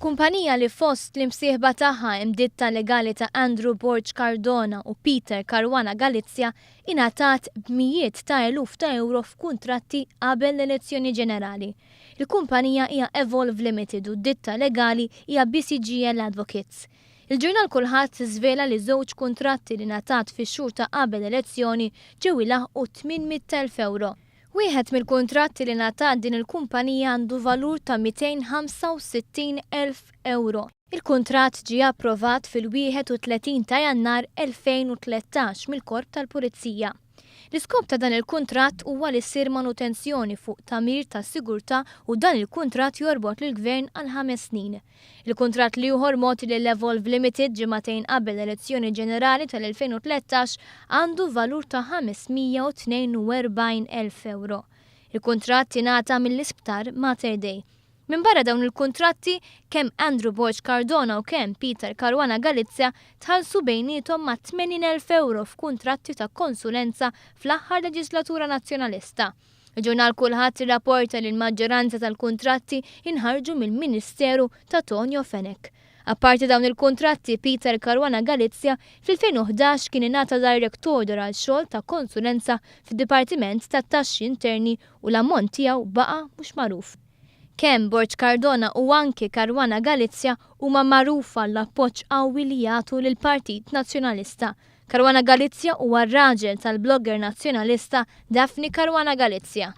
Kumpanija li fost l-imsieħba tagħha imditta legali ta' Andrew Borg Cardona u Peter Caruana Galizia ingħatat b'mijiet ta' eluf ta' euro f'kuntratti qabel l-elezzjoni ġenerali. Il-kumpanija hija Evolve Limited u d-ditta legali hija BCGL Advocates. Il-ġurnal Kullħadd żvela li żewġ kuntratti li ngħatat fix-xhur ta' qabel elezzjoni ġew ilaħqu 800,000 euro. Wieħed mill-kuntratti li ngħatat din il-kumpanija għandu valur ta' 265,000 euro. Il-kuntratt ġie approvat fil-31 ta' Jannar 2013 mill-Korp tal-Pulizija. L-iskop ta' dan il-kuntratt huwa li ssir manutenzjoni fuq tagħmir ta' sigurtà u dan il-kuntratt jorbot lill-Gvern għal 5 snin. Il-kuntratt li ieħor mogħti lill-Evolve Limited ġimagħtejn qabel l-elezzjoni ġenerali tal-2013 għandu valur ta' 542,000 euro. Il-kuntratt ingħata mill-isptar Mater Dei. Min barra dawn il-kuntratti, kemm Andrew Borg Cardona u kemm Peter Caruana Galizia tħallsu bejniethom ma' 80,000 euro f'kuntratti ta' konsulenza fl-aħħar leġislatura Nazzjonalista. Il-ġurnal Kullħadd irrapporta li l-maġġoranza tal-kuntratti inħarġu mill-Ministeru ta' Tonio Fenek. Apparti dawn il-kuntratti, Peter Caruana Galizia fil-2011 kien ingħata Direct Order għal xogħol ta' konsulenza fid-Dipartiment tat-Taxxi Interni u l-ammont tiegħu baqa' mhux magħruf. Kemm Borg Cardona u anke Caruana Galizia huma magħrufa l-appoġġ qawwi li jagħtu lill-Partit Nazzjonalista. Caruana Galizia huwa r-raġel tal-blogger nazzjonalista Daphne Caruana Galizia.